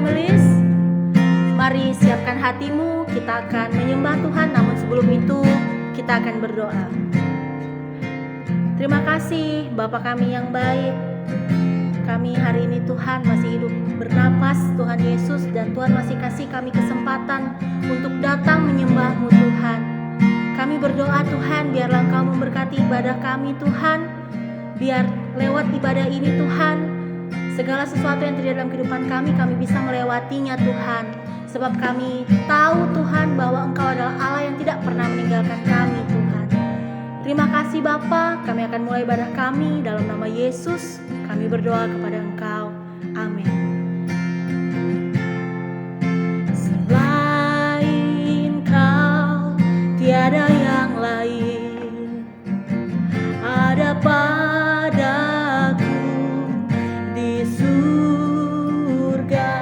menulis. Mari siapkan hatimu, kita akan menyembah Tuhan. Namun sebelum itu kita akan berdoa. Terima kasih Bapa kami yang baik. Kami hari ini Tuhan masih hidup bernapas Tuhan Yesus, dan Tuhan masih kasih kami kesempatan untuk datang menyembah-Mu Tuhan. Kami berdoa Tuhan, biarlah Engkau memberkati ibadah kami Tuhan. Biar lewat ibadah ini Tuhan, segala sesuatu yang terjadi dalam kehidupan kami bisa melewatinya Tuhan. Sebab kami tahu Tuhan bahwa Engkau adalah Allah yang tidak pernah meninggalkan kami Tuhan. Terima kasih Bapa, kami akan mulai ibadah kami dalam nama Yesus. Kami berdoa kepada Engkau. Amin. Selain Kau tiada yang lain, ada padaku di surga.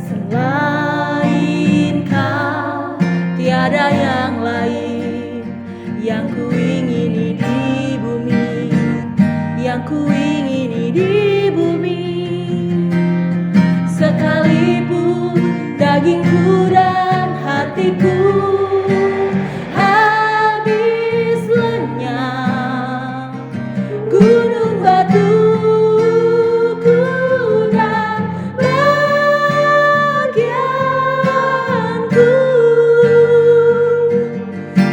Selain Kau tiada yang lain, yang kuingini di bumi, yang kuingini di bumi. Sekalipun dagingku dan hatiku habis lenyap, gunung batuku dan bagianku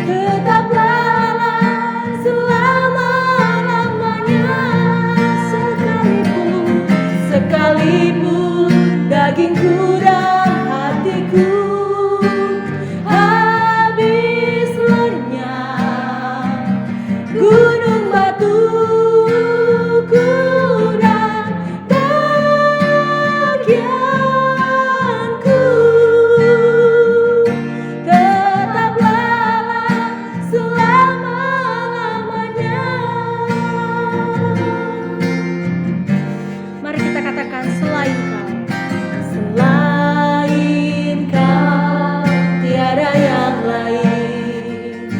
tetaplah selama-lamanya. Sekalipun dagingku dan hatiku habis lenyap, gunung batuku dan bagianku tetaplah selama-lamanya. Mari kita katakan, selain Kau. Selain Kau tiada yang lain,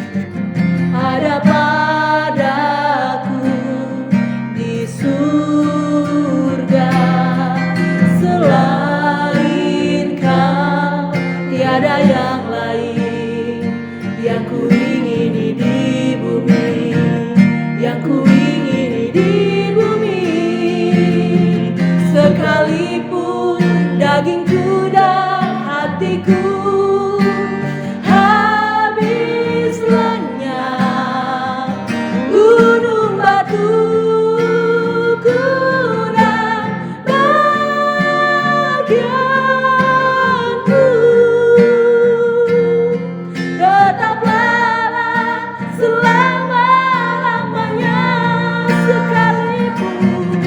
ada padaku di surga. Selain Kau tiada yang lain, yang kuingini di bumi, yang kuingini di bumi. Sekalipun dagingku dan hatiku habis lenyap, gunung batuku dan bagianku tetaplah selama-lamanya. Sekalipun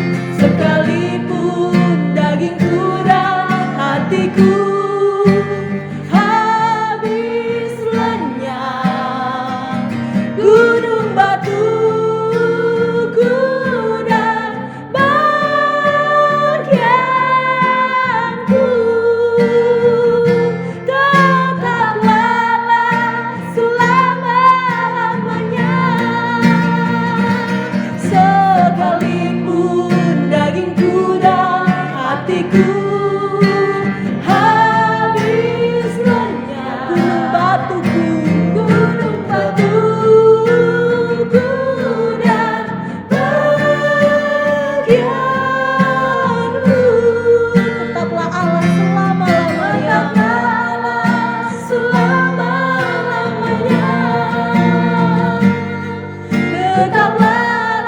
dagingku dan hatiku habis lenyap, gunung batuku dan bagianku tetaplah selama-lamanya. Sekalipun dagingku dan hatiku habis lenyap, gunung batuku dan bagianku tetaplah Allah selama-lamanya. Tetaplah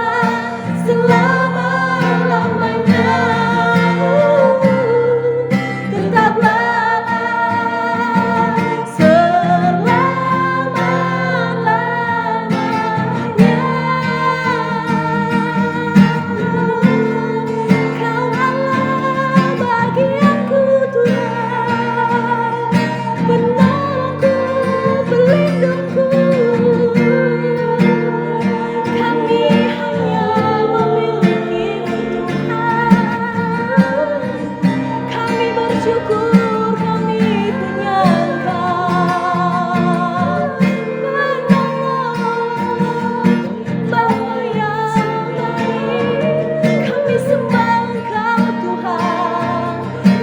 selama-lamanya.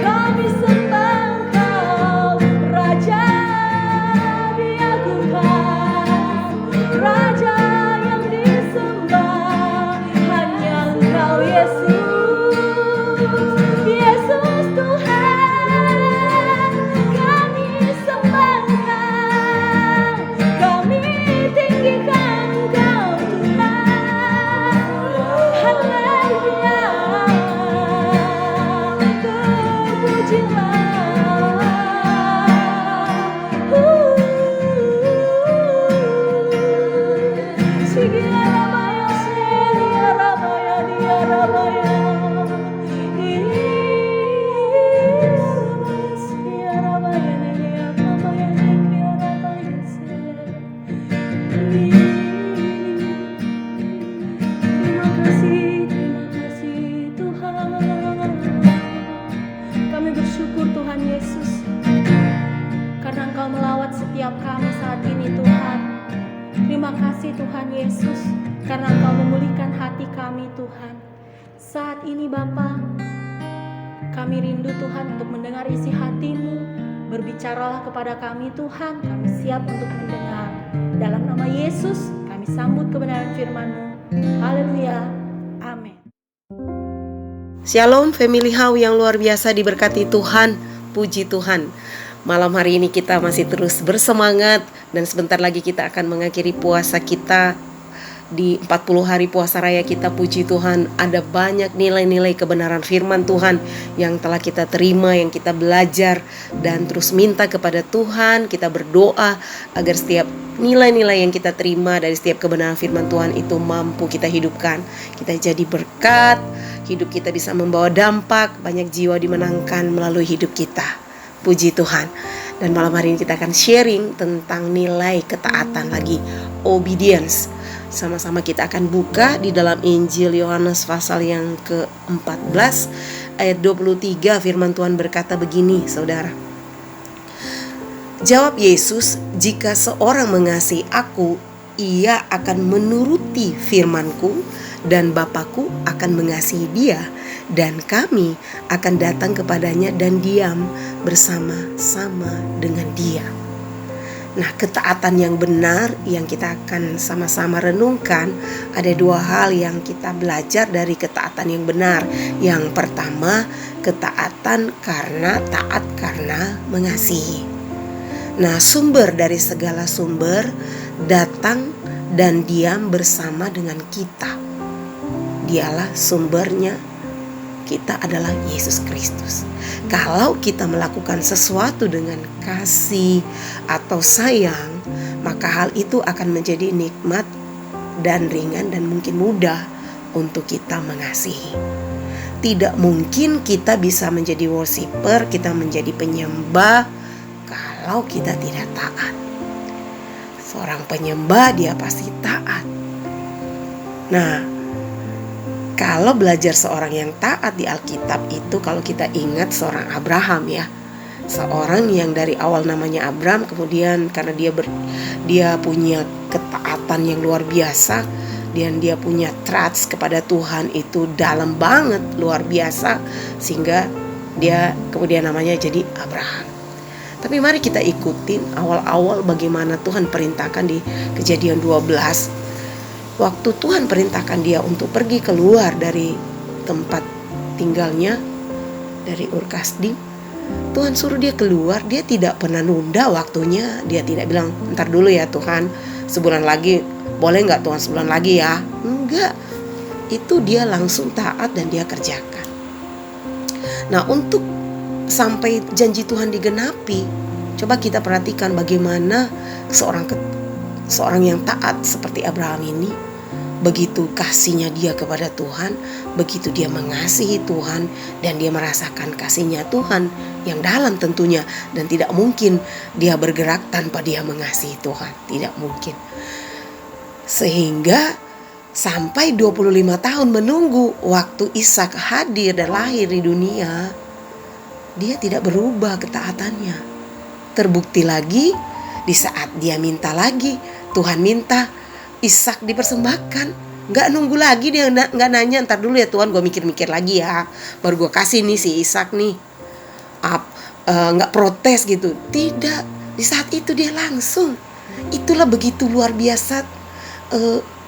Kami setiap kami saat ini Tuhan. Terima kasih Tuhan Yesus, karena Engkau memulihkan hati kami Tuhan. Saat ini Bapa, kami rindu Tuhan untuk mendengar isi hati-Mu. Berbicaralah kepada kami Tuhan, kami siap untuk mendengar. Dalam nama Yesus, kami sambut kebenaran firman-Mu. Haleluya. Amin. Shalom Family How yang luar biasa diberkati Tuhan. Puji Tuhan. Malam hari ini kita masih terus bersemangat, dan sebentar lagi kita akan mengakhiri puasa kita di 40 hari puasa raya kita. Puji Tuhan, ada banyak nilai-nilai kebenaran firman Tuhan yang telah kita terima, yang kita belajar, dan terus minta kepada Tuhan. Kita berdoa agar setiap nilai-nilai yang kita terima dari setiap kebenaran firman Tuhan itu mampu kita hidupkan. Kita jadi berkat, hidup kita bisa membawa dampak, banyak jiwa dimenangkan melalui hidup kita. Puji Tuhan. Dan malam hari ini kita akan sharing tentang nilai ketaatan lagi, obedience. Sama-sama kita akan buka di dalam Injil Yohanes pasal yang ke-14 ayat 23. Firman Tuhan berkata begini, saudara. Jawab Yesus, jika seorang mengasihi aku, ia akan menuruti firman-Ku, dan Bapa-Ku akan mengasihi dia, dan kami akan datang kepadanya dan diam bersama-sama dengan dia. Nah, ketaatan yang benar yang kita akan sama-sama renungkan, ada dua hal yang kita belajar dari ketaatan yang benar. Yang pertama, ketaatan karena taat karena mengasihi. Nah, sumber dari segala sumber datang dan diam bersama dengan kita. Dialah sumbernya, kita adalah Yesus Kristus. Kalau kita melakukan sesuatu dengan kasih atau sayang, maka hal itu akan menjadi nikmat dan ringan dan mungkin mudah untuk kita mengasihi. Tidak mungkin kita bisa menjadi worshiper, kita menjadi penyembah kalau kita tidak taat. Seorang penyembah dia pasti taat. Nah, kalau belajar seorang yang taat di Alkitab itu, kalau kita ingat seorang Abraham ya, seorang yang dari awal namanya Abram, kemudian karena dia punya ketaatan yang luar biasa, dan dia punya trust kepada Tuhan itu dalam banget, luar biasa, sehingga dia kemudian namanya jadi Abraham. Tapi mari kita ikutin awal-awal bagaimana Tuhan perintahkan di Kejadian 12. Waktu Tuhan perintahkan dia untuk pergi keluar dari tempat tinggalnya, dari Ur Kasdim, Tuhan suruh dia keluar. Dia tidak pernah nunda waktunya. Dia tidak bilang, ntar dulu ya Tuhan, sebulan lagi, boleh gak Tuhan sebulan lagi ya? Enggak. Itu dia langsung taat dan dia kerjakan. Nah, untuk sampai janji Tuhan digenapi, coba kita perhatikan bagaimana seorang yang taat seperti Abraham ini, begitu kasihnya dia kepada Tuhan, begitu dia mengasihi Tuhan, dan dia merasakan kasihnya Tuhan yang dalam tentunya, dan tidak mungkin dia bergerak tanpa dia mengasihi Tuhan, tidak mungkin. Sehingga sampai 25 tahun menunggu waktu Ishak hadir dan lahir di dunia, dia tidak berubah ketaatannya. Terbukti lagi di saat dia minta lagi, Tuhan minta Ishak dipersembahkan. Gak nunggu lagi, dia gak nanya, ntar dulu ya Tuhan gue mikir-mikir lagi ya, baru gue kasih nih si Ishak nih. Gak protes gitu. Tidak, di saat itu dia langsung. Itulah begitu luar biasa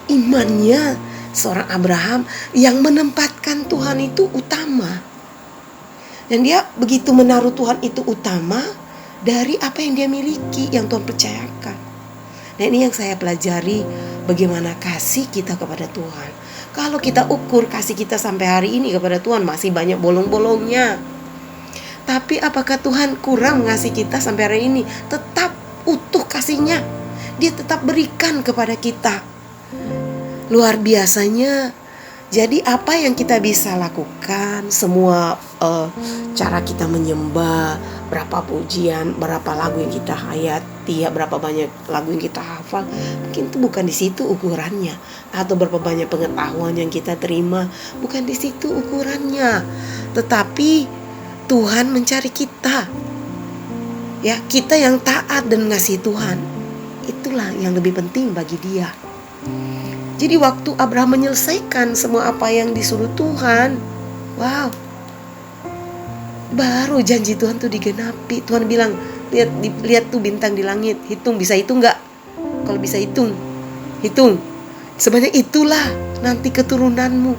imannya seorang Abraham yang menempatkan Tuhan itu utama. Dan dia begitu menaruh Tuhan itu utama dari apa yang dia miliki, yang Tuhan percayakan. Nah, ini yang saya pelajari, bagaimana kasih kita kepada Tuhan. Kalau kita ukur kasih kita sampai hari ini kepada Tuhan, masih banyak bolong-bolongnya. Tapi apakah Tuhan kurang mengasihi kita sampai hari ini? Tetap utuh kasihnya. Dia tetap berikan kepada kita. Luar biasanya. Jadi apa yang kita bisa lakukan, semua cara kita menyembah, berapa pujian, berapa lagu yang kita hayati, ya, berapa banyak lagu yang kita hafal, mungkin itu bukan di situ ukurannya. Atau berapa banyak pengetahuan yang kita terima, bukan di situ ukurannya. Tetapi Tuhan mencari kita. Ya, kita yang taat dan mengasihi Tuhan, itulah yang lebih penting bagi Dia. Jadi waktu Abraham menyelesaikan semua apa yang disuruh Tuhan, wow, baru janji Tuhan tuh digenapi. Tuhan bilang, lihat tuh bintang di langit, hitung, bisa hitung nggak? Kalau bisa hitung. Sebanyak itulah nanti keturunanmu.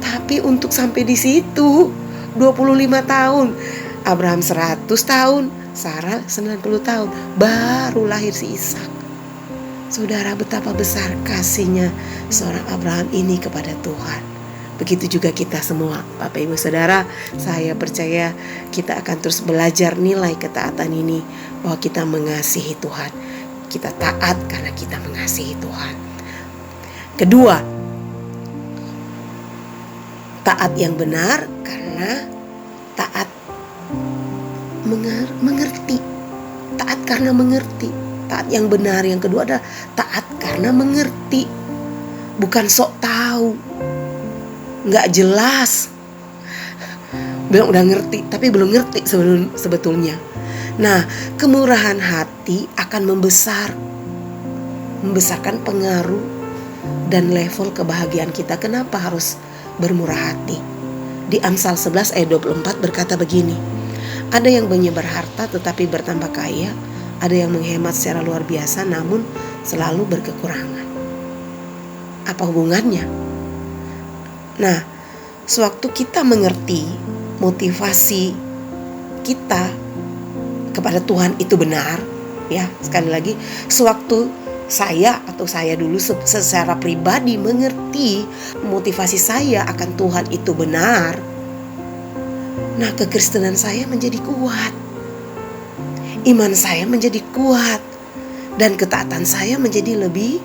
Tapi untuk sampai di situ 25 tahun. Abraham 100 tahun, Sarah 90 tahun, baru lahir si Ishak. Saudara, betapa besar kasihnya seorang Abraham ini kepada Tuhan. Begitu juga kita semua, Bapak Ibu Saudara. Saya percaya kita akan terus belajar nilai ketaatan ini, bahwa kita mengasihi Tuhan. Kita taat karena kita mengasihi Tuhan. Kedua, taat yang benar karena taat mengerti. Taat karena mengerti. Taat yang benar yang kedua adalah taat karena mengerti. Bukan sok tahu, nggak jelas, bilang udah ngerti tapi belum ngerti sebetulnya. Nah, kemurahan hati akan membesarkan pengaruh dan level kebahagiaan kita. Kenapa harus bermurah hati? Di Amsal 11 ayat 24 berkata begini, ada yang menyebar harta tetapi bertambah kaya, ada yang menghemat secara luar biasa namun selalu berkekurangan. Apa hubungannya? Nah, sewaktu kita mengerti motivasi kita kepada Tuhan itu benar, ya, sekali lagi, sewaktu saya dulu secara pribadi mengerti motivasi saya akan Tuhan itu benar, nah kekristenan saya menjadi kuat, iman saya menjadi kuat, dan ketaatan saya menjadi lebih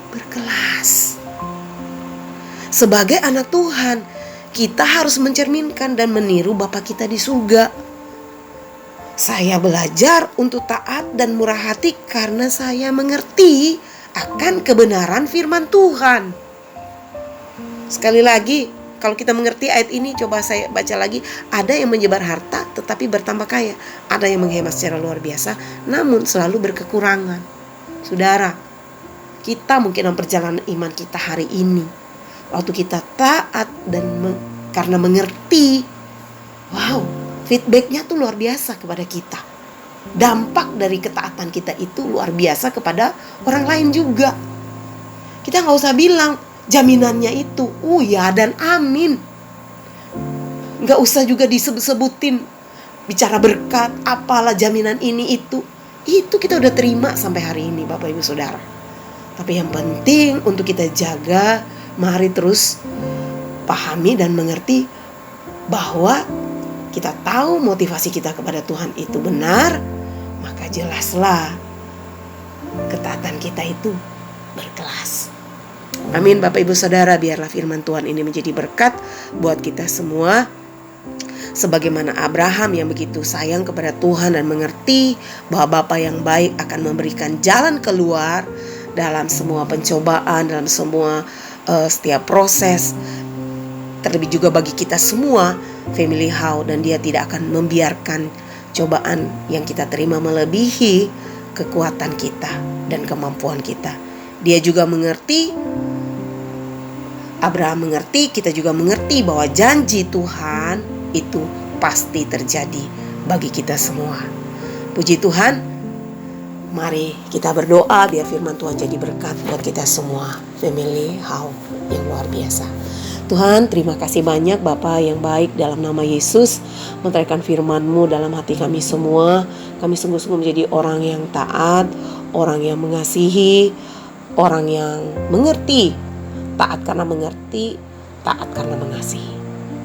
berkelas. Sebagai anak Tuhan, kita harus mencerminkan dan meniru Bapa kita di surga. Saya belajar untuk taat dan murah hati karena saya mengerti akan kebenaran firman Tuhan. Sekali lagi, kalau kita mengerti ayat ini, coba saya baca lagi. Ada yang menyebar harta tetapi bertambah kaya, ada yang menghemat secara luar biasa namun selalu berkekurangan. Saudara, kita mungkin dalam perjalanan iman kita hari ini, waktu kita taat dan karena mengerti, wow, feedbacknya tuh luar biasa kepada kita. Dampak dari ketaatan kita itu luar biasa kepada orang lain juga. Kita gak usah bilang jaminannya itu ya dan amin. Gak usah juga disebut-sebutin, bicara berkat, apalah jaminan ini itu. Itu kita udah terima sampai hari ini, Bapak Ibu Saudara. Tapi yang penting untuk kita jaga, mari terus pahami dan mengerti bahwa kita tahu motivasi kita kepada Tuhan itu benar, maka jelaslah ketaatan kita itu berkelas. Amin, Bapak Ibu Saudara, biarlah firman Tuhan ini menjadi berkat buat kita semua. Sebagaimana Abraham yang begitu sayang kepada Tuhan dan mengerti bahwa Bapa yang baik akan memberikan jalan keluar dalam semua pencobaan, dalam semua setiap proses. Terlebih juga bagi kita semua, Family How, dan Dia tidak akan membiarkan cobaan yang kita terima melebihi kekuatan kita dan kemampuan kita. Dia juga mengerti, Abraham mengerti, kita juga mengerti bahwa janji Tuhan itu pasti terjadi bagi kita semua. Puji Tuhan, mari kita berdoa biar firman Tuhan jadi berkat buat kita semua, Family How yang luar biasa. Tuhan, terima kasih banyak Bapa yang baik, dalam nama Yesus menyertakan firman-Mu dalam hati kami semua. Kami sungguh-sungguh menjadi orang yang taat, orang yang mengasihi, orang yang mengerti. Taat karena mengerti, taat karena mengasihi.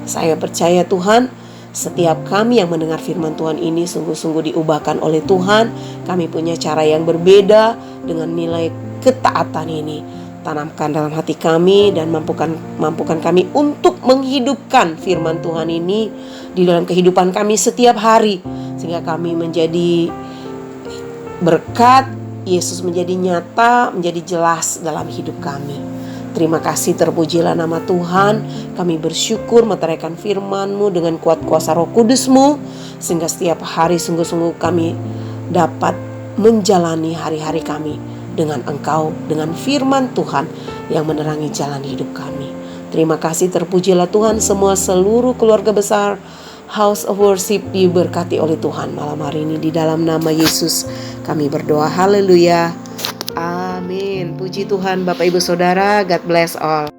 Saya percaya Tuhan, setiap kami yang mendengar firman Tuhan ini sungguh-sungguh diubahkan oleh Tuhan. Kami punya cara yang berbeda dengan nilai ketaatan ini. Tanamkan dalam hati kami dan mampukan kami untuk menghidupkan firman Tuhan ini di dalam kehidupan kami setiap hari, sehingga kami menjadi berkat, Yesus menjadi nyata, menjadi jelas dalam hidup kami. Terima kasih, terpujilah nama Tuhan. Kami bersyukur meteraikan firman-Mu dengan kuat kuasa Roh Kudus-Mu, sehingga setiap hari sungguh-sungguh kami dapat menjalani hari-hari kami dengan Engkau, dengan firman Tuhan yang menerangi jalan hidup kami. Terima kasih, terpujilah Tuhan. Semua seluruh keluarga besar House of Worship diberkati oleh Tuhan malam hari ini. Di dalam nama Yesus kami berdoa. Haleluya. Amin. Puji Tuhan Bapak Ibu Saudara. God bless all.